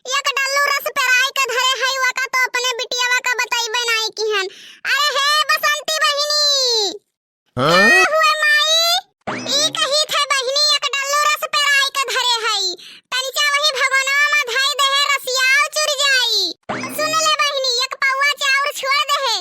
एक डल्लू रस पेराई के धरे हई वका तो अपने बिटियावा का बताइबे नहीं किहन। अरे हे बसंती बहिनी हाँ? हुए माई ई कही थे बहिनी एक डल्लू रस पेराई के धरे हई तनिचा वही भगवानवा में धाई देहे रसियाओ चुर जाई। सुन ले बहिनी एक पौवा चाउर छोड़ देहे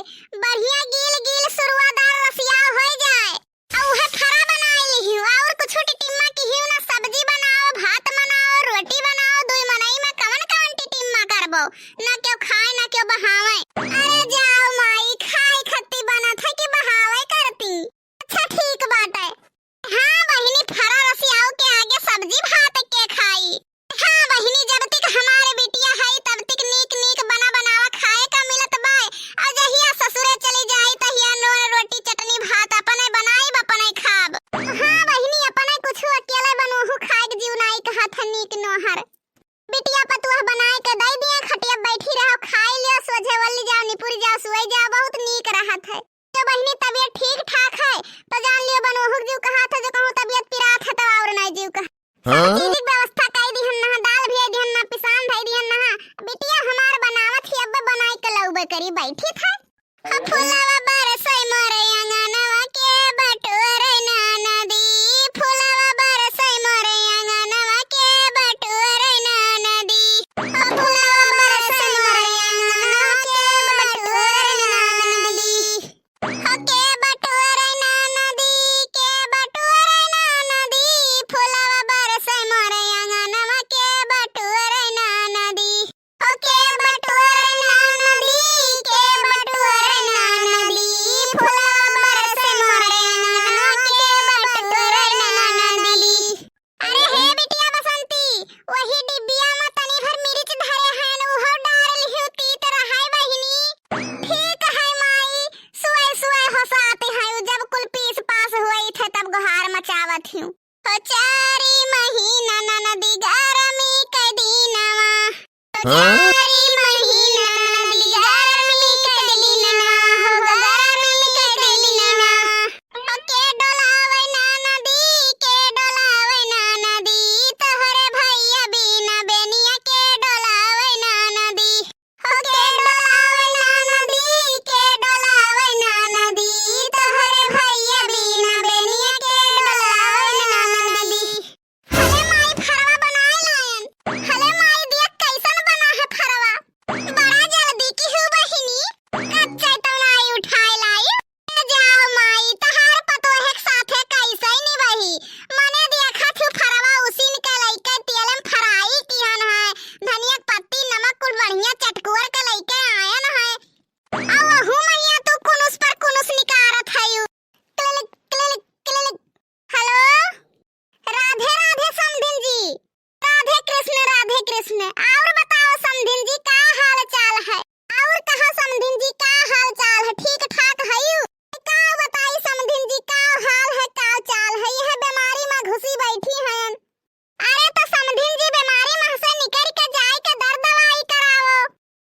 बढ़िया गील गील सुरुआदार रसियाओ हो जाए और उहे फरा बनाई लिही और कुछ टिटिम्मा की ना सब्जी बनाओ भात बनाओ रोटी बनाओ दुई मनई में कवन कवन टिटिम्मा करबो ना क्यों खाए ना क्यों बहावे। अरे जाओ माई खाई खत्ती बनत है कि बहावे करती। अच्छा ठीक बात है। हाँ बहिनी फरा रसियाओ के आगे सब्जी भात के खाई। हाँ बहिनी जब तक हमारे बिटिया है तब तक नीक नीक बना बनावा खाए का मिलत बाय और जहिया ससुरे चली जाई तहिया नून रोटी चटनी भात अपने बनाई अपने खाब। हाँ बहिनी अपने कुछ अकेले बनोहु खाए के जीव नाई कहत है नीक नोहर बिटिया पतुआ बनाए के दई दिए खटिया बैठी रहो खाई लियो सोझे वल्ली जाओ निपुर जाओ सुई जाओ बहुत नीक रहत है। तो बहिनी तबीयत ठीक ठाक है तो जान लियो बनोहु जीव कहत है जो कहूं तबीयत पिरात है तो और नहीं जीव कह हाँ? चीज की व्यवस्था कई दिहन ना दाल भी दिहन ना पिसान भई दिहन ना बिटिया हमार बनावत ही अब बनाई के लउबे करी बैठी था। हम फुलावा बरसई मोरे अंगनवा के बटोरे ना नदी फुलावा बरसई मोरे अंगनवा के बटोरे ना नदी हम फुलावा बरसई मोरे अंगनवा के बटोरे ना नदी के बटोरे ना नदी के बटोरे ना नदी फुलावा बरसई मोरे अंगनवा के बटोरे ना नदी के बटोरे ना नदी के बटोरे ना नदी फुलावा बरसई मोरे अंगनवा के बटोरे ना नदी। अरे हे बिटिया बसंती वही डिब्बिया में तनी भर मिर्च धरे हैं उहो डाल लिहु तीत रहाय बहिनी। ठीक है माई सुए सुए हंसाते हैं जब कुल पीस पास हुई थे तब गुहार मचावत हूँ। हो चारी महीना ननदी गरमी के दिनवा हाँ? चारी महीना ननदी गरमी के दिनवा हो गरमी के दिनवा के डोलावे ना नदी के डोलावे ना नदी तोहरे भैया बिना बेनिया के डोलावे ना नदी हो के डोलावे ना नदी के डोलावे ना नदी तोहरे भैया बिना बेनिया के डोलावे ना नदी। हले माई फरवा बनाए लायन हले माई देख कैसन बना है फरवा बड़ा जल्दी की हूँ बहिनी कच्चे तो नाई उठाए लाई। जाओ माई तहार पतो है साथे कैसे नी बही मने देखा थू फरवा उसी के लइके तेलम फराई किहन है धनिया पत्ती नमक कुल बढ़िया चटकुर के लइके आयन है और हूं मैया तू कुनुस पर कुनुस निकारत है यू click click click. Hello Radhe Radhe समधिन जी राधे कृष्ण और बताओ समधिन जी का हाल चाल है और कहा समधिन जी का हाल चाल है ठीक ठाक है यू का बताई समधिन जी का हाल है का चाल है यह बीमारी में घुसी बैठी हैं। अरे तो समधिन जी बीमारी में से निकल के जाए के दर्द दवाई कराओ।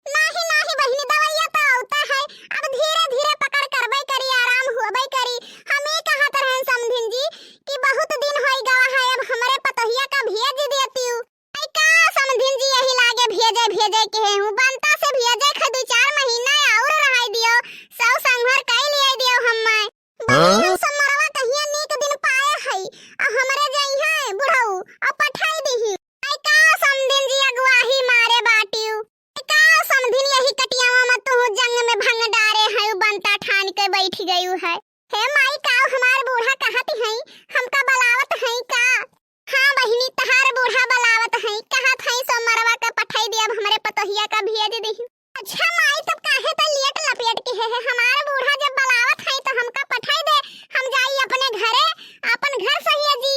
नहीं नहीं बहिनी दवाइया तो होता है अब धीरे धीरे पकड़ करबे करी आराम होबे करी। हम ये कहत रहन समधिन जी कि बहुत दिन होई गवा है अब हमरे पतोहिया का भेज देती हूँ। आई का समधिन जी यही लागे भेजे के हूँ बनता से भेजे ख 2-4 महीना और रहाई दियो सौ संघर कई लिए दियो हम्माय हाँ? समरवा कहिया नीक दिन पाए हई आ हमरे जई है बुढ़ऊ आ पठाई दीही। आई का समधिन जी अगवाही मारे बाटियो का समधिन यही कटियावा में तू जंग में भंग डारे है बनता ठान के बैठ गयू है। हे माई का हमार बूढ़ा कहत है हमका बलावत है का। हाँ बहिनी तहार बूढ़ा बलावत है कहत है समरवा का पठाई दे अब हमरे पतोहिया का भेज दीही। अच्छा माई तब काहे त लेट लपेट के है हमार बूढ़ा जब बलावत है तो हमका पठाई दे हम जाई अपने घरे अपन घर सहिया जी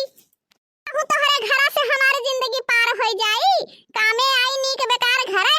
कहूं तोहरे घरा से हमारी जिंदगी पार हो जाई कामे आई नीक बेकार घरे